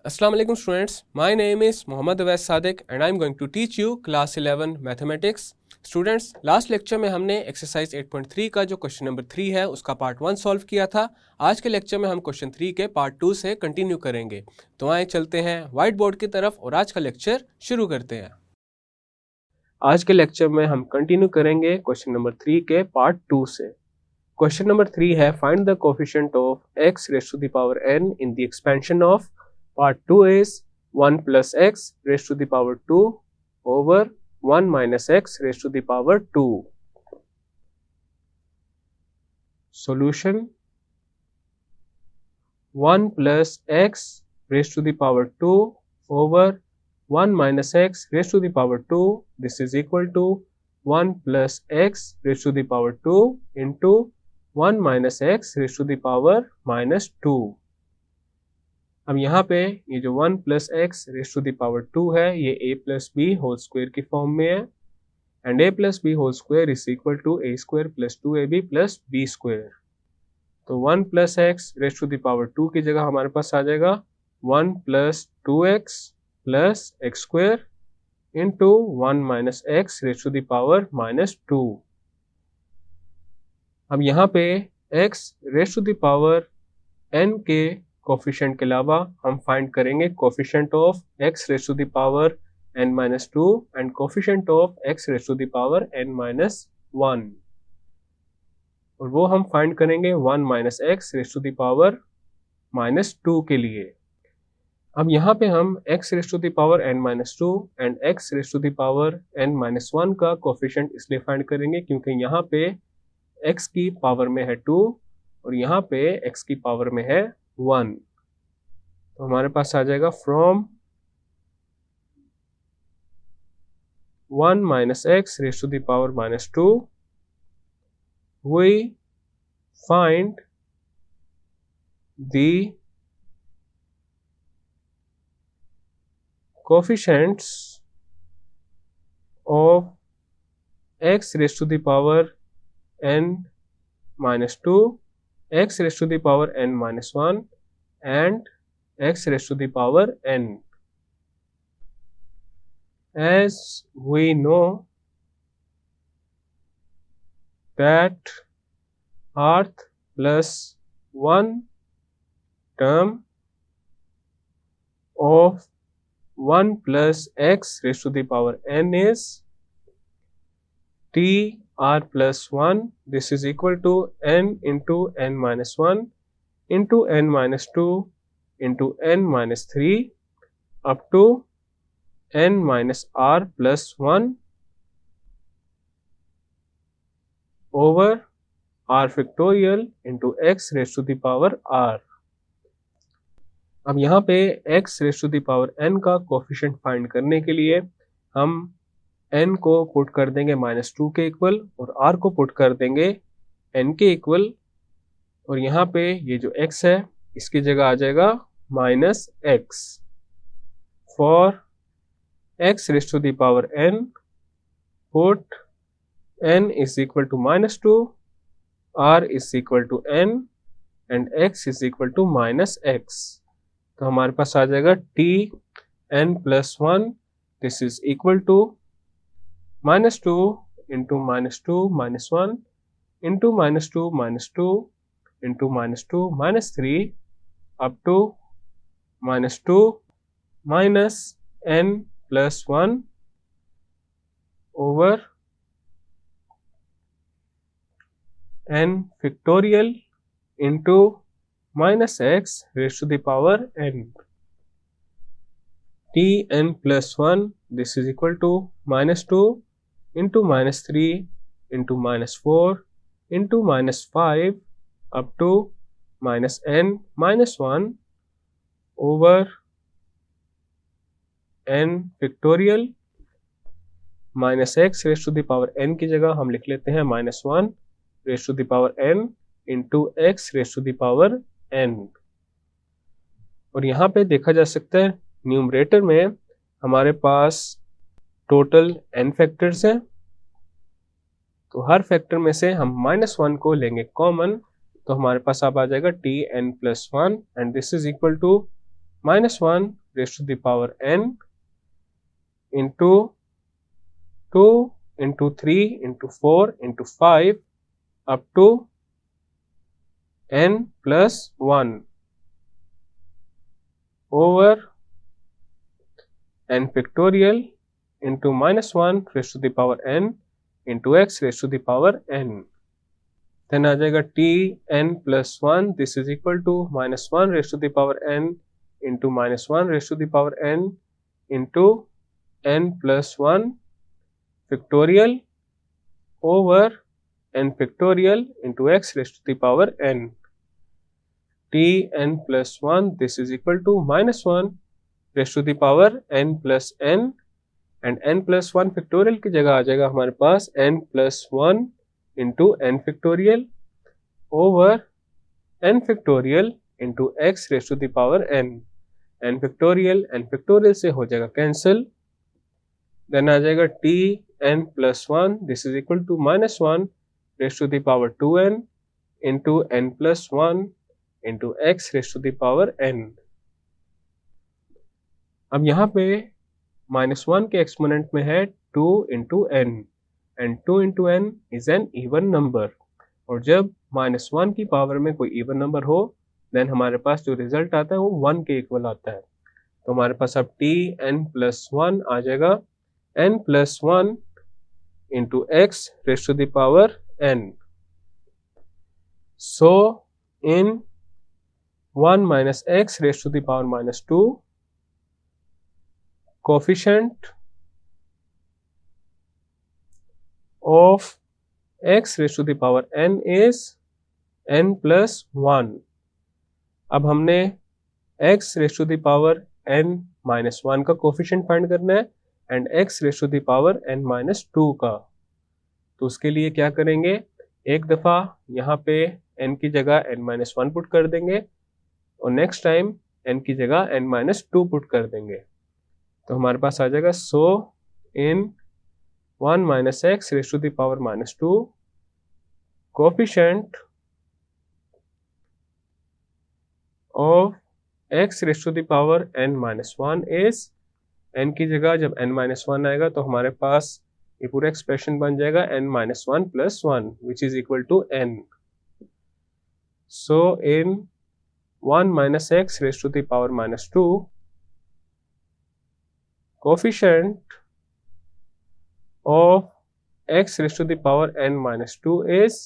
Assalamu alaikum students, my name is Mohammad Awais Sadiq and I am going to teach you class 11 mathematics. Students, last lecture में हमने exercise 8.3 का जो question number 3 है उसका part 1 solve किया था। आज के लेक्चर में हम क्वेश्चन 3 के पार्ट 2 से कंटिन्यू करेंगे। तो आए चलते हैं व्हाइट बोर्ड की तरफ और आज का लेक्चर शुरू करते हैं। आज के लेक्चर में हम कंटिन्यू करेंगे क्वेश्चन नंबर 3 के पार्ट 2 से। क्वेश्चन नंबर 3 है find the coefficient of x raise to the power n in the expansion of Part 2 is 1 plus x raised to the power 2 over 1 minus x raised to the power 2. Solution 1 plus x raised to the power 2 over 1 minus x raised to the power 2. This is equal to 1 plus x raised to the power 2 into 1 minus x raised to the power minus 2. अब यहाँ पे ये जो 1 plus x raise to the power 2 है ये a plus b whole square की form में है and a plus b whole square is equal to a square plus 2ab plus b square. तो 1 plus x raise to the power 2 की जगह हमारे पास आ जाएगा 1 plus 2x plus x square into 1 minus x raise to the power minus 2। अब यहाँ पे x raise to the power n के कोफिशिएंट के अलावा हम फाइंड करेंगे coefficient of x raise to the power n minus 2 and coefficient of x raise to the power n minus 1 और वो हम फाइंड करेंगे 1 minus x raise to the power minus 2 के लिए। अब यहाँ पे हम x raise to the power n minus 2 and x raise to the power n minus 1 का कोफिशिएंट इसलिए फाइंड करेंगे क्योंकि यहाँ पे x की पावर में है 2 और यहाँ पे x की पावर में है 1। तो हमारे पास आ जाएगा from 1 minus x raise to the power minus 2 we find the coefficients of x raise to the power n minus 2, x raised to the power n minus 1 and x raised to the power n. As we know that rth plus 1 term of 1 plus x raised to the power n is t r plus 1. This is equal to n into n minus 1 into n minus 2 into n minus 3 up to n minus r plus 1 over r factorial into x raised to the power r. अब यहाँ पे x raised to the power n का coefficient find करने के लिए हम n को put कर देंगे -2 के इक्वल और r को पुट कर देंगे n के इक्वल और यहाँ पे ये जो x है इसकी जगह आ जाएगा -x for x raise to the power n put n is equal to -2, r is equal to n and x is equal to -x। तो हमारे पास आ जाएगा t n plus 1 this is equal to -2 into -2 minus 1 into -2 minus 2 into -2 minus 3 up to -2 minus n plus 1 over n factorial into minus x raised to the power n. t n plus 1 this is equal to -2 into -3 into -4 into -5 up to -n minus 1 over n factorial minus x raised to the power n की जगह हम लिख लेते हैं -1 raised to the power n into x raised to the power n। और यहाँ पे देखा जा सकता है न्यूमरेटर में हमारे पास टोटल n फैक्टर्स हैं तो हर फैक्टर में से हम -1 को लेंगे कॉमन तो हमारे पास अब आ जाएगा t n plus 1 and this is equal to minus 1 raised to the power n into 2 into 3 into 4 into 5 up to n plus 1 over n factorial into minus 1 raised to the power n into x raised to the power n. Then आ जाएगा t n plus 1 this is equal to minus 1 raised to the power n into minus 1 raised to the power n into n plus 1 factorial over n factorial into x raised to the power n. t n plus 1 this is equal to minus 1 raised to the power n plus n and n plus 1 factorial की जगह आ जाएगा हमारे पास n plus 1 into n factorial over n factorial into x raised to the power n. n factorial से हो जाएगा cancel. Then आ जाएगा t n plus 1 this is equal to minus 1 raised to the power 2n into n plus 1 into x raised to the power n. अब यहाँ पे -1 के exponent में है 2 into n and 2 into n is an even number और जब -1 की power में कोई इवन नंबर हो देन हमारे पास जो रिजल्ट आता है वो 1 के इक्वल आता है. तो हमारे पास अब t n plus 1 आ जाएगा n plus 1 into x raised to the power n. So in 1 minus x raised to the power minus 2 coefficient of x raised to the power n is n plus 1. अब हमने x raised to the power n minus 1 का coefficient find करना है and x raised to the power n minus 2 का. तो उसके लिए क्या करेंगे, एक दफ़ा यहाँ पे n की जगह n minus 1 पुट कर देंगे और नेक्स्ट टाइम n की जगह n minus 2 पुट कर देंगे. तो हमारे पास आ जाएगा सो इन 1 minus x raised to the power minus 2 coefficient of x raised to the power n minus 1 is n की जगह जब n minus 1 आएगा तो हमारे पास ये पूरा एक्सप्रेशन बन जाएगा n minus 1 plus 1 which is equal to n. So in 1 minus x raised to the power minus 2 coefficient of x raised to the power n minus 2 is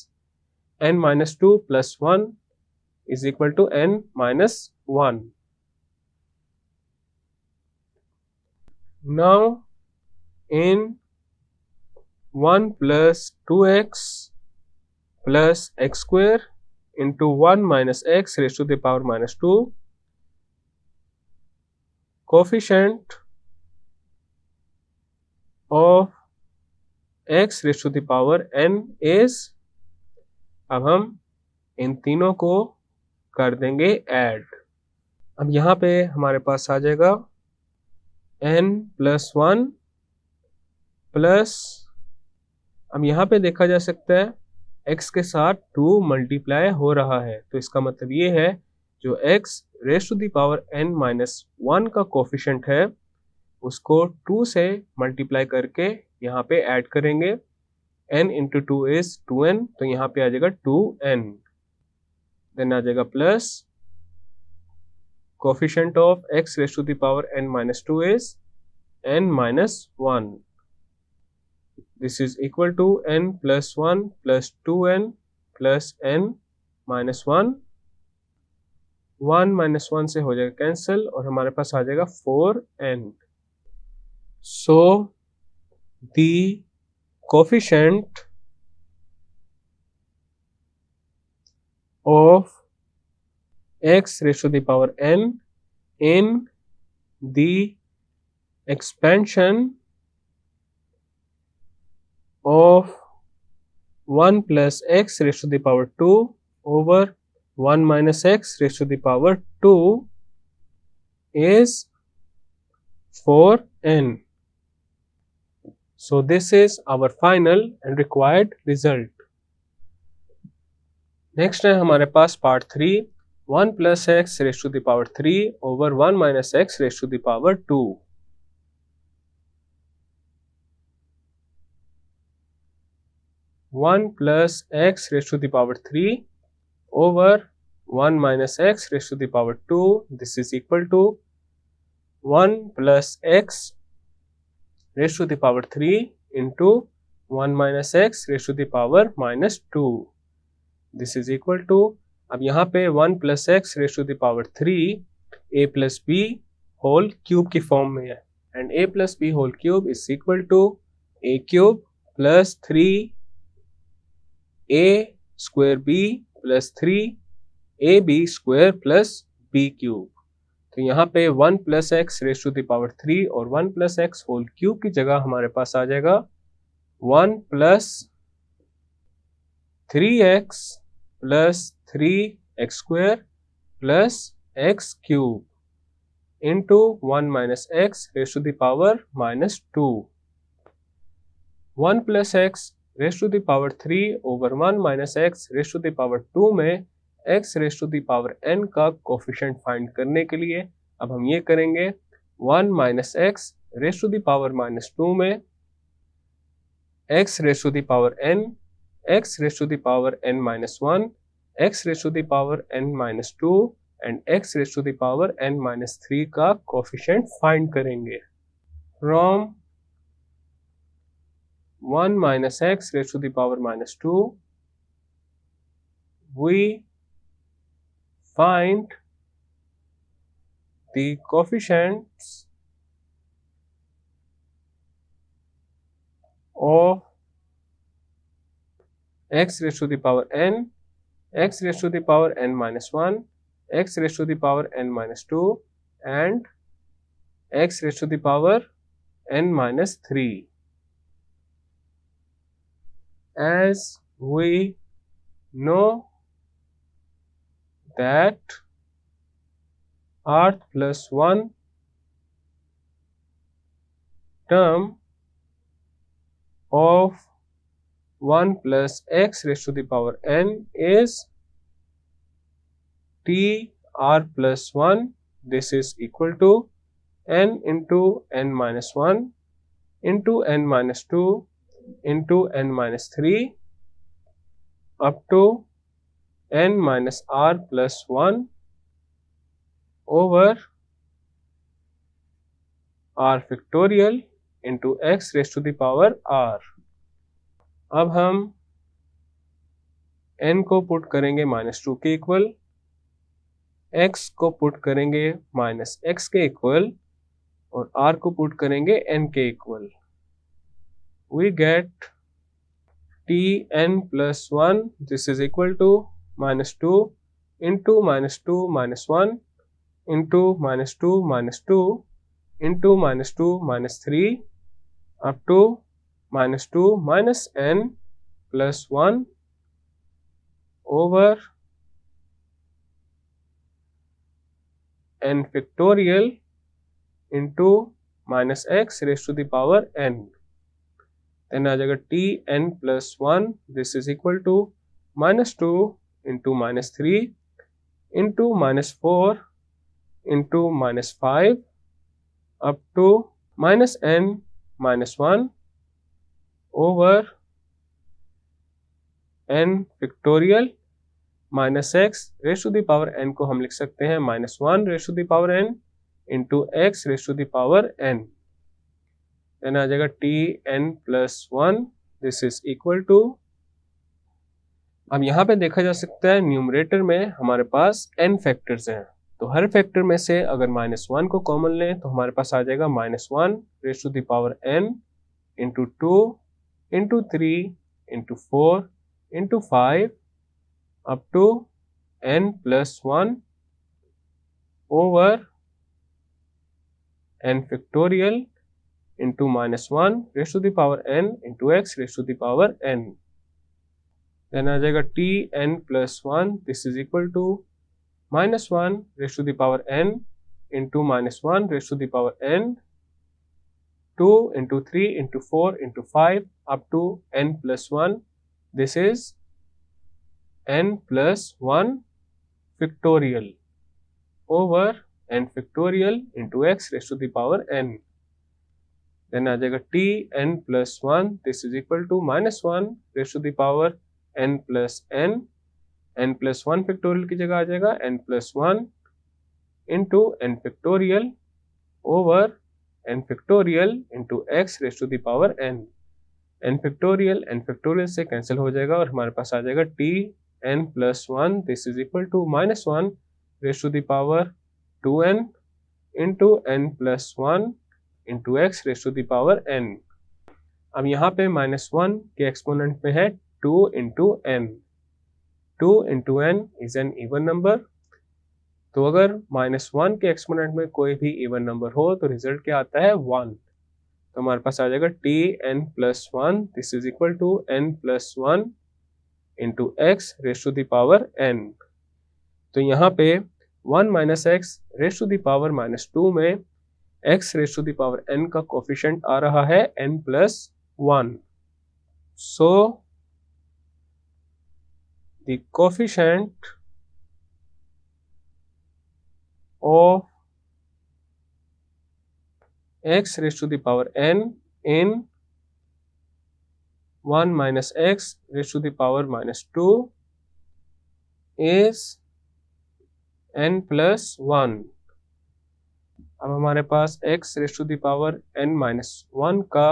n minus 2 plus 1 is equal to n minus 1. Now in 1 plus 2x plus x square into 1 minus x raised to the power minus 2 coefficient of x raised to the power n is, अब हम इन तीनों को कर देंगे add. अब यहाँ पे हमारे पास आ जाएगा n plus 1 प्लस, अब यहाँ पे देखा जा सकता है x के साथ 2 मल्टीप्लाई हो रहा है तो इसका मतलब ये है जो x raise to the power n minus 1 का कोफिशिएंट है उसको 2 से मल्टीप्लाई करके यहाँ पे ऐड करेंगे. n इंटू 2 इज 2n तो यहाँ पे आ जाएगा 2n. देन आ जाएगा plus coefficient of x raise to the power n minus 2 is n minus 1. This is equal to n plus 1 plus 2n plus n minus 1. 1 minus 1 से हो जाएगा cancel और हमारे पास आ जाएगा 4n. So the coefficient of x raised to the power n in the expansion of 1 plus x raised to the power 2 over 1 minus x raised to the power 2 is 4n. So this is our final and required result. Next है हमारे पास part 3 1 plus x raised to the power 3 over 1 minus x raised to the power 2. 1 plus x raised to the power 3 over 1 minus x raised to the power 2. This is equal to 1 plus x raised to the power 3 into 1 minus x raised to the power minus 2. This is equal to, अब यहाँ पे 1 plus x raised to the power 3 a plus b whole cube की form में है, and a plus b whole cube is equal to a cube plus 3 a square b plus 3 ab square plus b cube. तो यहाँ पे 1 plus x raised to the power 3 और 1 plus x whole cube की जगह हमारे पास आ जाएगा 1 plus 3x plus 3x square plus x cube into 1 minus x raised to the power minus 2. 1 plus x raised to the power 3 over 1 minus x raised to the power 2 में x raised to the power n का coefficient find करने के लिए अब हम ये करेंगे 1 minus x raised to the power minus 2 में x raised to the power n, x raised to the power n minus 1, x raised to the power n minus 2 and x raised to the power n minus 3 का coefficient find करेंगे. From 1 minus x raised to the power minus 2, we find the coefficients of x raised to the power n, x raised to the power n minus 1, x raised to the power n minus 2 and x raised to the power n minus 3. As we know that rth plus 1 term of 1 plus x raised to the power n is t r plus 1. This is equal to n into n minus 1 into n minus 2 into n minus 3 up to n minus r plus 1 over r factorial into x raised to the power r. अब हम n को put करेंगे -2 के equal, x को put करेंगे -x के equal और r को पुट करेंगे n के equal. We get tn plus 1. This is equal to -2 into -2 minus 1 into -2 minus 2 into -2 minus 3 up to -2 minus n plus 1 over n factorial into minus x raised to the power n. Then आ जाएगा tn plus 1. This is equal to -2 into -3 into -4 into -5 up to minus n minus 1 over n factorial minus x raised to the power n को हम लिख सकते हैं -1 raised to the power n into x raised to the power n. Then आ जाएगा tn plus 1. This is equal to, अब यहाँ पे देखा जा सकता है न्यूमरेटर में हमारे पास n फैक्टर्स हैं, तो हर फैक्टर में से अगर -1 को कॉमन लें तो हमारे पास आ जाएगा -1 raised to the power n into 2 into 3 into 4 into 5 up to n plus 1 over n factorial into -1 raised to the power n into x raised to the power n. Then आ जाएगा tn plus 1. This is equal to -1 raised to the power n into -1 raised to the power n 2 into 3 into 4 into 5 up to n plus 1. This is n plus 1 factorial over n factorial into x raised to the power n. Then आ जाएगा t n plus 1 this is equal to minus 1 raised to the power n plus n. n plus 1 factorial की जगह आ जाएगा n plus 1 into n factorial over n factorial into x raised to the power n. n factorial से cancel हो जाएगा और हमारे पास आ जाएगा t n plus 1 this is equal to minus 1 raised to the power 2n into n plus 1 into x raised to the power n. अब यहाँ पे -1 के एक्सपोनेंट में है 2 into n. 2 into n is an even number. तो अगर -1 के exponent में कोई भी इवन नंबर हो तो रिजल्ट क्या आता है 1. तो हमारे पास आ जाएगा t n plus 1 this is equal to n plus 1 into x raised to the power n. तो यहाँ पे 1 minus x raised to the power -2 में x raised to the power n का कोफिशिएंट आ रहा है n plus 1. So the coefficient of x raised to the power n in 1 minus x raised to the power -2 is n plus 1. अब हमारे पास x raised to the power n minus 1 का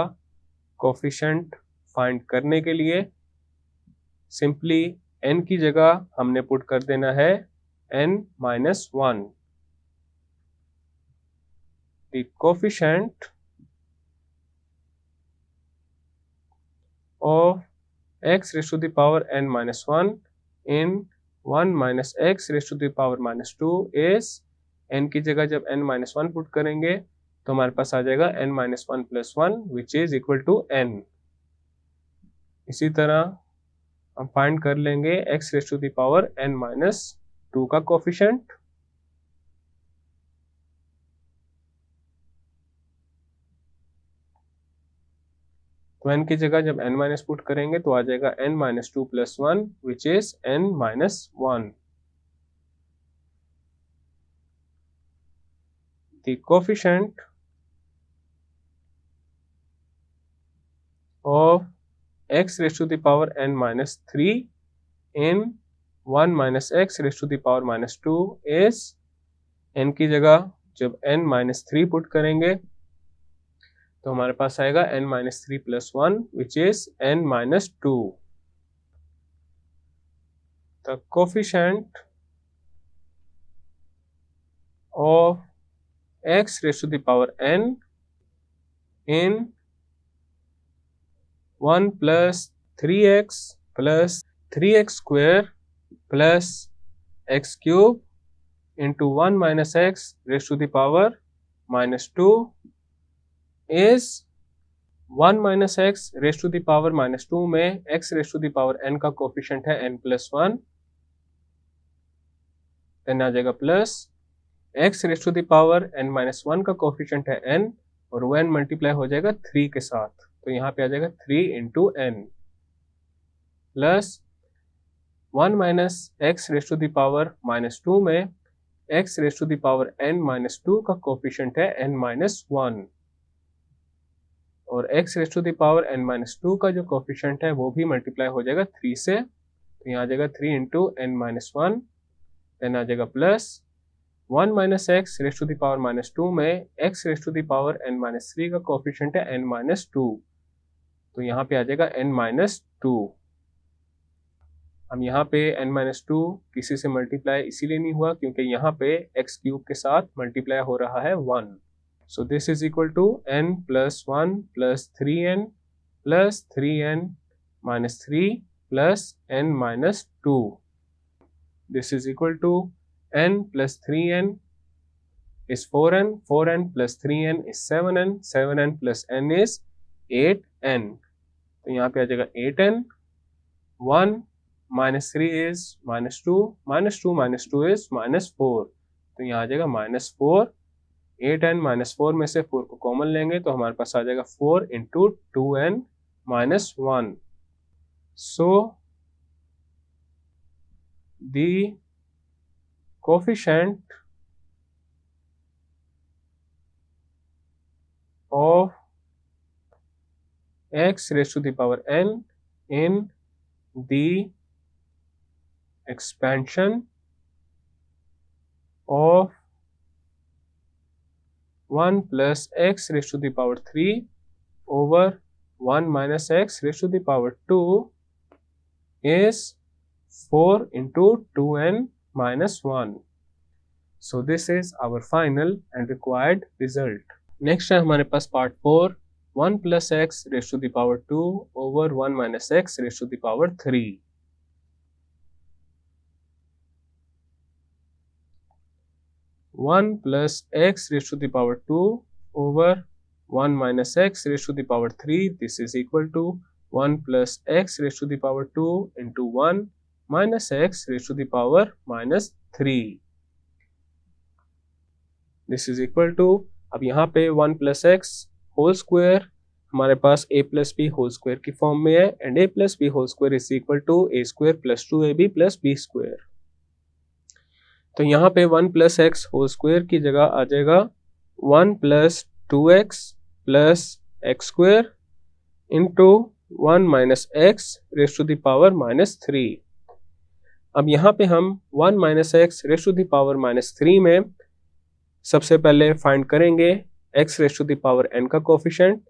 coefficient find करने के लिए simply n की जगह हमने put कर देना है n minus 1. The coefficient of x raised to the power n minus 1 in 1 minus x raised to the power -2 is n की जगह जब n minus 1 पुट करेंगे तो हमारे पास आ जाएगा n minus 1 plus 1 which is equal to n. इसी तरह हम फाइंड कर लेंगे x raised to the power n minus 2 का कोफिशिएंट. तो n की जगह जब n माइनस पुट करेंगे तो आ जाएगा n minus 2 plus 1 which is n minus 1. The coefficient of x raised to the power n minus 3 in 1 minus x raised to the power -2 is n की जगह जब n minus 3 पुट करेंगे तो हमारे पास आएगा n minus 3 plus 1 which is n minus 2. The coefficient of x raised to the power n in 1 plus 3x plus 3x square plus x cube into 1 minus x raised to the power -2 is 1 minus x raised to the power -2 में x raised to the power n का coefficient है n plus 1. Then आ जाएगा plus x raised to the power n minus 1 का coefficient है n और वो n multiply हो जाएगा 3 के साथ. तो यहाँ पे आ जाएगा 3 into n plus 1 minus x raised to the power -2 में x raised to the power n minus 2 का कोफिशिएंट है n minus 1 और x raised to the power n minus 2 का जो कोफिशिएंट है वो भी मल्टीप्लाई हो जाएगा 3 से. तो यहाँ आ जाएगा 3 into n minus 1. देन आ जाएगा plus 1 minus x raised to the power -2 में x raised to the power n minus 3 का कोफिशिएंट है n minus 2. तो यहाँ पे आ जाएगा n minus 2. हम यहाँ पे n minus 2 किसी से मल्टीप्लाई इसीलिए नहीं हुआ क्योंकि यहाँ पे x क्यूब के साथ मल्टीप्लाई हो रहा है 1. So this is equal to n plus 1 plus 3n plus 3n minus 3 plus n minus 2. This is equal to n plus 3n is 4n, 4n plus 3n is 7n, 7n plus n is 8n. तो यहाँ पे आ जाएगा 8n. 1 minus 3 is -2, -2 minus 2 is -4. तो यहाँ आ जाएगा -4. 8n minus 4 में से 4 को कॉमन लेंगे तो हमारे पास आ जाएगा 4 into 2n minus 1. So the coefficient of x raised to the power n in the expansion of 1 plus x raised to the power 3 over 1 minus x raised to the power 2 is 4 into 2n minus 1. So this is our final and required result. Next है हमारे पास part 4, 1 plus x raised to the power 2 over 1 minus x raised to the power 3. One plus x raised to the power 2 over 1 minus x raised to the power 3. This is equal to 1 plus x raised to the power 2 into 1 minus x raised to the power minus 3. This is equal to, अब यहाँ पे 1 plus x whole square हमारे पास a plus b whole square की form में है and a plus b whole square is equal to a square plus 2ab plus b square. तो यहाँ पे 1 प्लस एक्स होल स्क्वायर की जगह आ जाएगा 1 plus 2x plus x square into 1 minus x raise to the power minus 3. अब यहाँ पे हम 1 minus x raise to the power minus 3 में सबसे पहले फाइंड करेंगे x raise to the power n का कोफिशिएंट,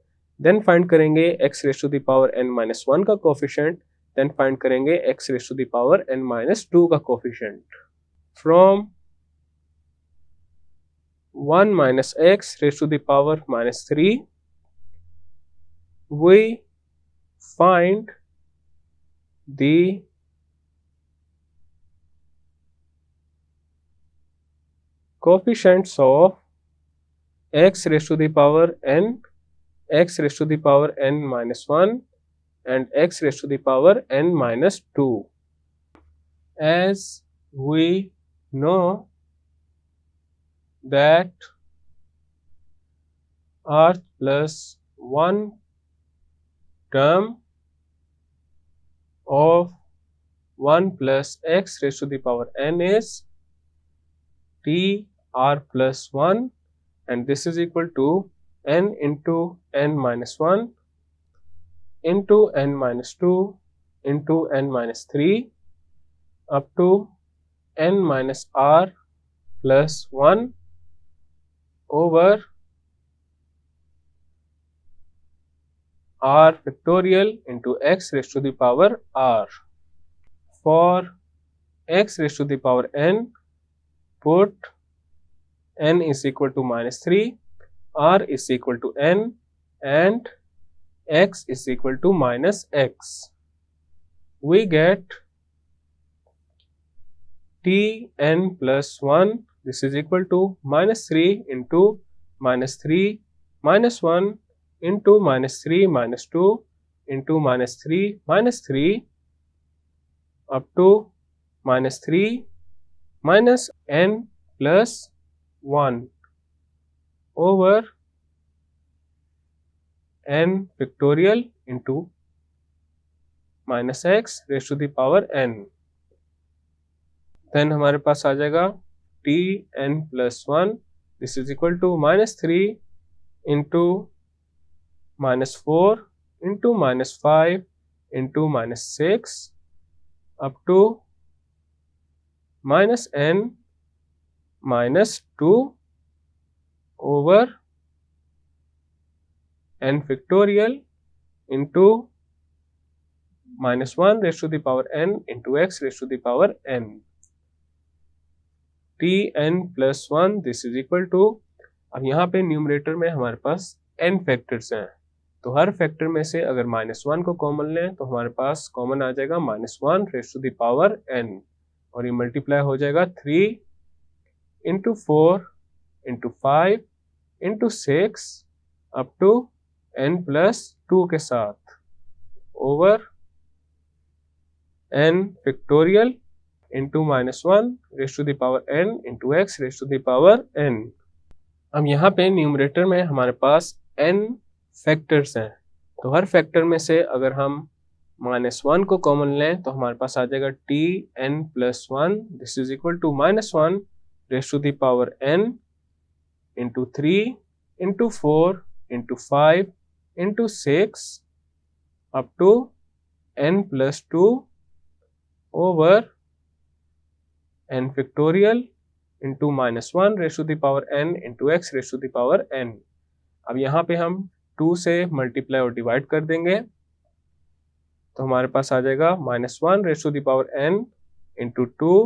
देन फाइंड करेंगे x raise to the power n minus 1 का कोफिशिएंट, देन फाइंड करेंगे x raise to the power n minus 2 का coefficient. From 1 minus x raised to the power minus 3, we find the coefficients of x raised to the power n, x raised to the power n minus 1 and x raised to the power n minus 2. As we know that r plus 1 term of 1 plus x raised to the power n is t r plus 1 and this is equal to n into n minus 1 into n minus 2 into n minus 3 up to n minus r plus 1 over r factorial into x raised to the power r. For x raised to the power n, put n is equal to minus 3, r is equal to n and x is equal to minus x. We get tn plus 1, this is equal to minus 3 into minus 3 minus 1 into minus 3 minus 2 into minus 3 minus 3 up to minus 3 minus n plus 1 over n factorial into minus x raised to the power n. Then हमारे पास आ जाएगा T N plus 1, this is equal to minus 3 into minus 4 into minus 5 into minus 6 up to minus n minus 2 over n factorial into minus 1 raise to the power n into x raise to the power n. tn plus 1 this is equal to, अब यहाँ पे numerator में हमारे पास n factors हैं तो हर factor में से अगर माइनस 1 को कॉमन लें तो हमारे पास कॉमन आ जाएगा minus 1 raise to the power n और ये मल्टीप्लाई हो जाएगा 3 into 4 into 5 into 6 up to n plus 2 के साथ over n factorial into minus 1 raise to the power n into x raise to the power n. अब यहाँ पे numerator में हमारे पास n फैक्टर्स हैं तो हर फैक्टर में से अगर हम -1 को कॉमन लें तो हमारे पास आ जाएगा Tn+1, this is equal to -1 raise to the power n into 3 into 4 into 5 into 6 up to n+2 over n factorial into -1 raise to the power n into x raise to the power n। अब यहाँ पे हम 2 से multiply और divide कर देंगे तो हमारे पास आ जाएगा -1 raise to the power n into 2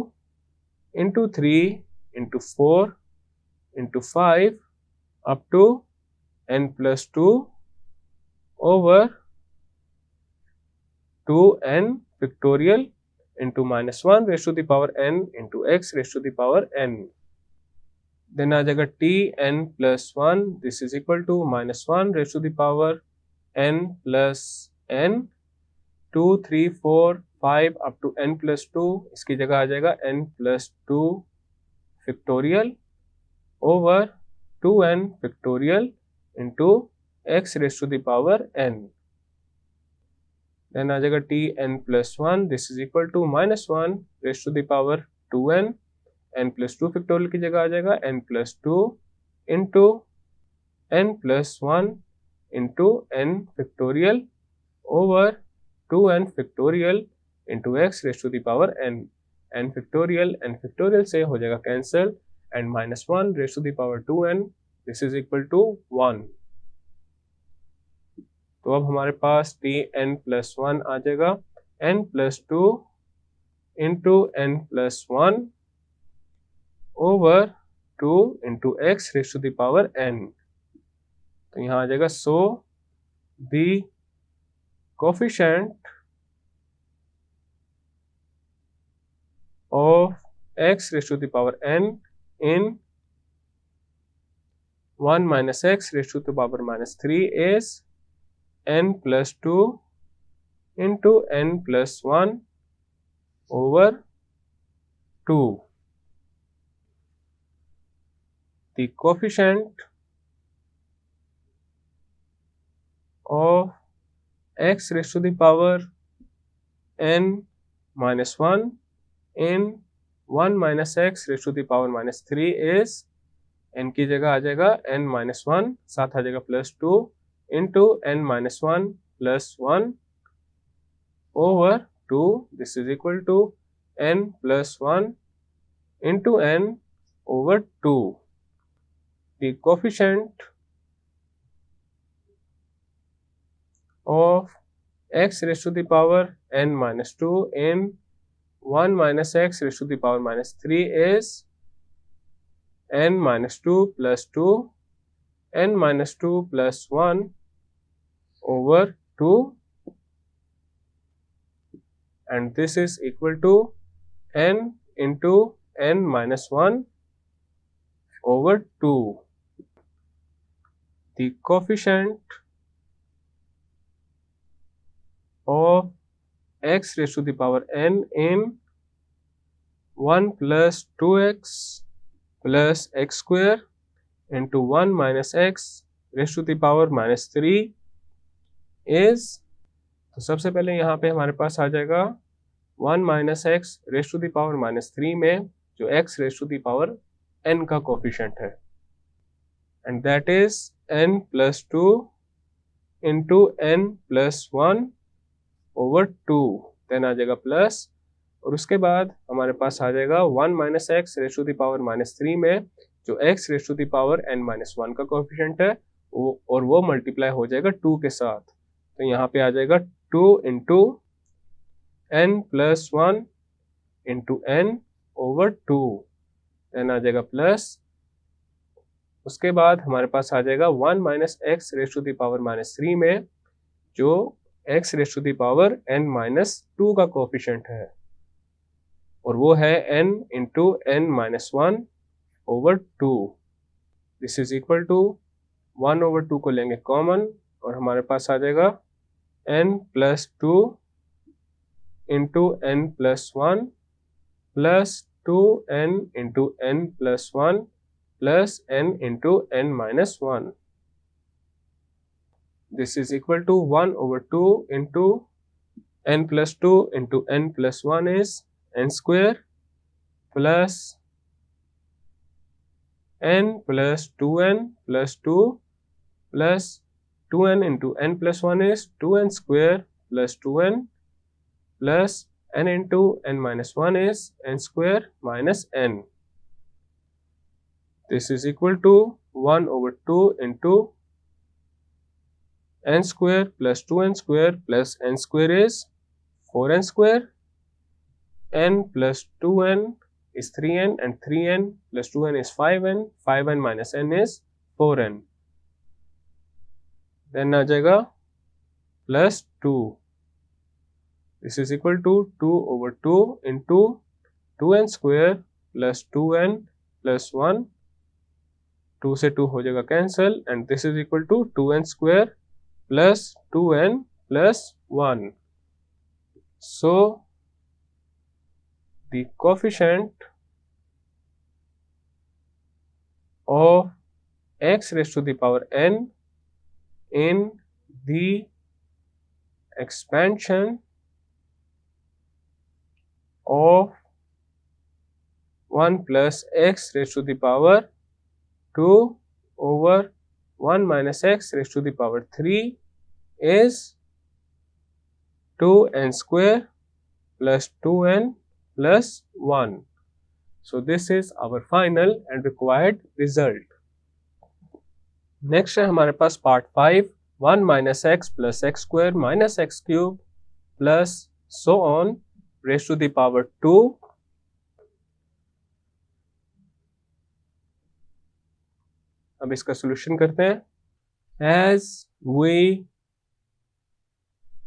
into 3 into 4 into 5 up to n+2 over 2n factorial into -1 raised to the power n into x raised to the power n। Then आ जाएगा Tn+1, this is equal to -1 raised to the power n plus n, 2 3 4 5 up to n+2, इसकी जगह आ जाएगा n+2 factorial over 2n factorial into x raised to the power n। Then आ जाएगा Tn+1, this is equal to -1 raised to the power 2n, n+2 factorial की जगह आ जाएगा n+2 into n+1 into n factorial over 2n factorial into x raised to the power n। n factorial से हो जाएगा cancel and -1 raised to the power 2n, this is equal to 1। तो अब हमारे पास Tn+1 आ जाएगा n+2 into n+1 over 2 into x raise to the power n। तो यहाँ आ जाएगा so the coefficient of x raise to the power n in 1 minus x raised to the power -3 is n+2 into n+1 over 2। The coefficient of x raised to the power n-1 in 1 minus x raised to the power -3 is n की जगह आ जाएगा n-1, साथ आ जाएगा +2 into n-1 plus 1 over 2, this is equal to n plus 1 into n over 2। The coefficient of x raised to the power n-2 in 1 minus x raised to the power -3 is n-2 plus 2 n-2 plus 1 over 2, and this is equal to n into n-1 over 2। The coefficient of x raised to the power n in 1 plus 2x plus x square into 1 minus x raised to the power -3 is, तो सबसे पहले यहाँ पे हमारे पास आ जाएगा 1 minus x raised to the power -3 में जो x raised to the power n का कोफिशिएंट है, and that is n plus 2 into n plus 1 over 2, then आ जाएगा प्लस, और उसके बाद हमारे पास आ जाएगा 1 minus x raised to the power -3 में जो x raised to the power n-1 का कोफिशिएंट है और वो मल्टीप्लाई हो जाएगा 2 के साथ, तो यहाँ पे आ जाएगा 2 into n plus 1 into n over 2, then आ जाएगा प्लस, उसके बाद हमारे पास आ जाएगा 1 minus x raised to the power -3 में जो x raised to the power n-2 का कोफिशिएंट है, और वो है n into n-1 over 2। This is equal to 1 over 2 को लेंगे कॉमन और हमारे पास आ जाएगा n plus 2 into n plus 1 plus 2n into n plus 1 plus n into n-1। This is equal to 1 over 2 into n plus 2 into n plus 1 is n square plus n plus 2n plus 2 plus 2n into n plus 1 is 2n square plus 2n plus n into n minus 1 is n square minus n. This is equal to 1 over 2 into n square plus 2n square plus n square is 4n square, n plus 2n is 3n and 3n plus 2n is 5n, 5n minus n is 4n. Then आ जाएगा plus 2. This is equal to 2 over 2 into 2n square plus 2n plus 1. 2 से 2 हो जाएगा cancel and this is equal to 2n square plus 2n plus 1. So the coefficient of x raised to the power n in the expansion of 1 plus x raised to the power 2 over 1 minus x raised to the power 3 is 2n square plus 2n plus 1. So this is our final and required result. Next है हमारे पास part 5, 1 minus x plus x square minus x cube plus so on raised to the power 2. अब इसका solution करते हैं. As we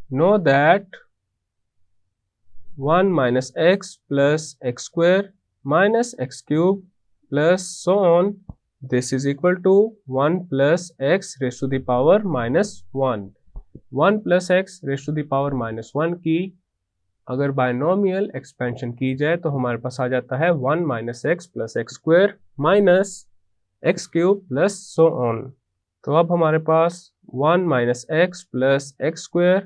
know that 1 minus x plus x square minus x cube plus so on, this is equal to 1 plus x raised to the power minus 1. 1 plus x raised to the power minus 1 की अगर binomial expansion की जाए तो हमारे पास आ जाता है 1 minus x plus x square minus x cube plus so on. तो अब हमारे पास 1 minus x plus x square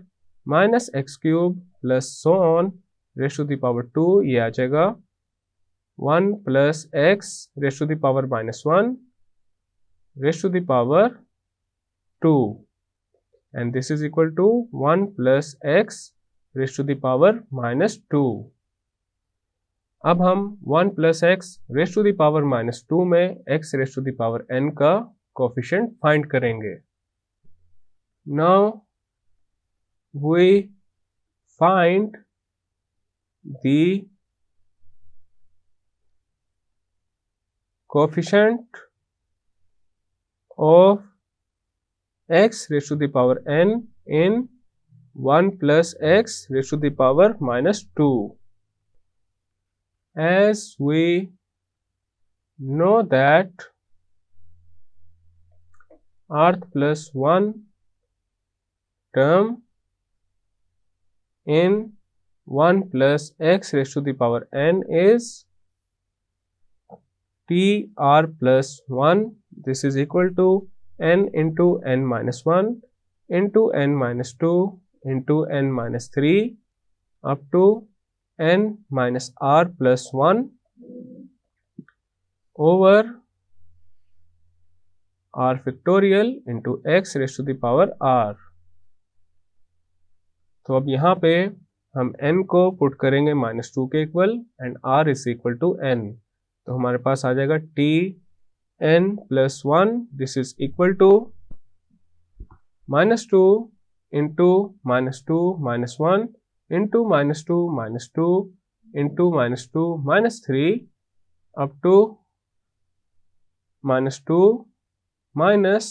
minus x cube plus so on raised to the power 2 ये आ जाएगा 1 plus x raised to the power minus 1 raised to the power 2 and this is equal to 1 plus x raised to the power minus 2. अब हम 1 plus x raised to the power minus 2 में x raised to the power n का coefficient find करेंगे. Now we find the coefficient of x raised to the power n in 1 plus x raised to the power minus 2. As we know that rth plus 1 term in 1 plus x raised to the power n is tr plus 1. This is equal to n into n minus 1 into n minus 2 into n minus 3 up to n minus r plus 1 over r factorial into x raised to the power r. तो अब यहाँ पे हम n को put करेंगे -2 के equal and r is equal to n. तो हमारे पास आ जाएगा t n plus 1. This is equal to -2 into -2 minus 1 into -2 minus 2 into -2 minus 3 up to -2 minus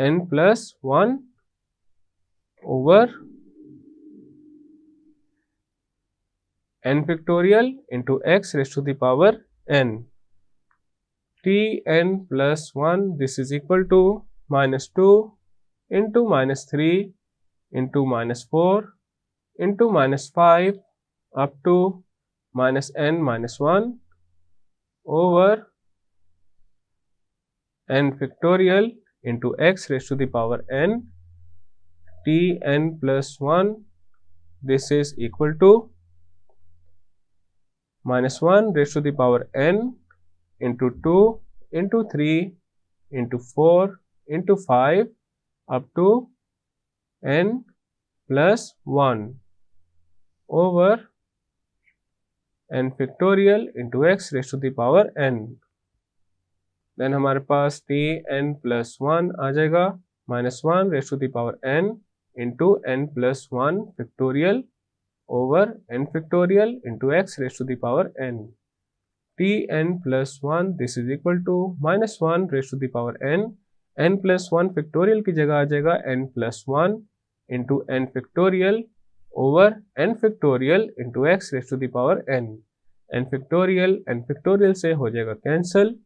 n plus 1 over n factorial into x raised to the power n. t n plus 1, this is equal to -2 into -3 into -4 into -5 up to -n minus 1 over n factorial into x raised to the power n. t n plus 1 this is equal to minus 1 raised to the power n into 2 into 3 into 4 into 5 up to n plus 1 over n factorial into x raised to the power n. Then हमारे पास t n plus 1 आ जाएगा minus 1 raised to the power n into n plus 1 factorial over n factorial into x raised to the power n. t n plus 1 this is equal to minus 1 raised to the power n plus 1 factorial की जगह आ जाएगा n plus 1 into n factorial over n factorial into x raised to the power n. n factorial से हो जाएगा cancel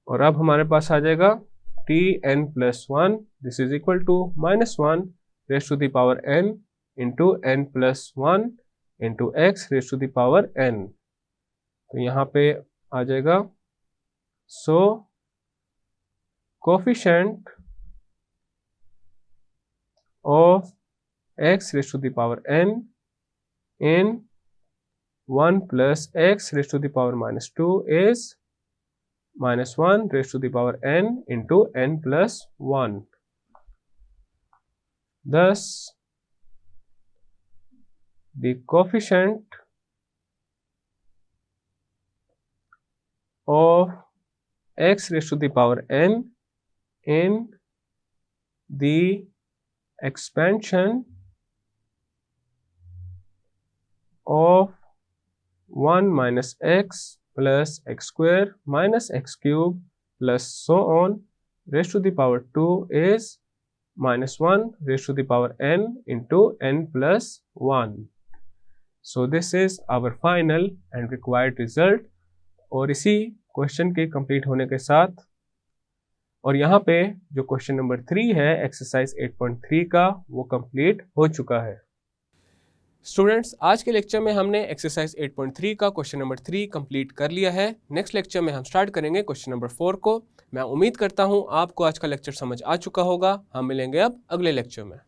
और अब हमारे पास आ जाएगा t n plus 1 this is equal to minus 1 raised to the power n into n plus 1 into x raised to the power n. तो यहाँ पे आ जाएगा so coefficient of x raised to the power n in 1 plus x raised to the power minus 2 is minus 1 raised to the power n into n plus 1. Thus, the coefficient of x raised to the power n in the expansion of 1 minus x plus x square minus x cube plus so on raised to the power 2 is minus 1 raised to the power n into n plus 1. So this is our final and required result. और इसी question के complete होने के साथ और यहाँ पे जो क्वेश्चन नंबर 3 है एक्सरसाइज 8.3 का वो कंप्लीट हो चुका है। स्टूडेंट्स आज के लेक्चर में हमने एक्सरसाइज 8.3 का क्वेश्चन नंबर 3 कंप्लीट कर लिया है। नेक्स्ट लेक्चर में हम स्टार्ट करेंगे क्वेश्चन नंबर 4 को। मैं उम्मीद करता हूँ आपको आज का लेक्चर समझ आ चुका होगा। हम मिलेंगे अब अगले लेक्चर में।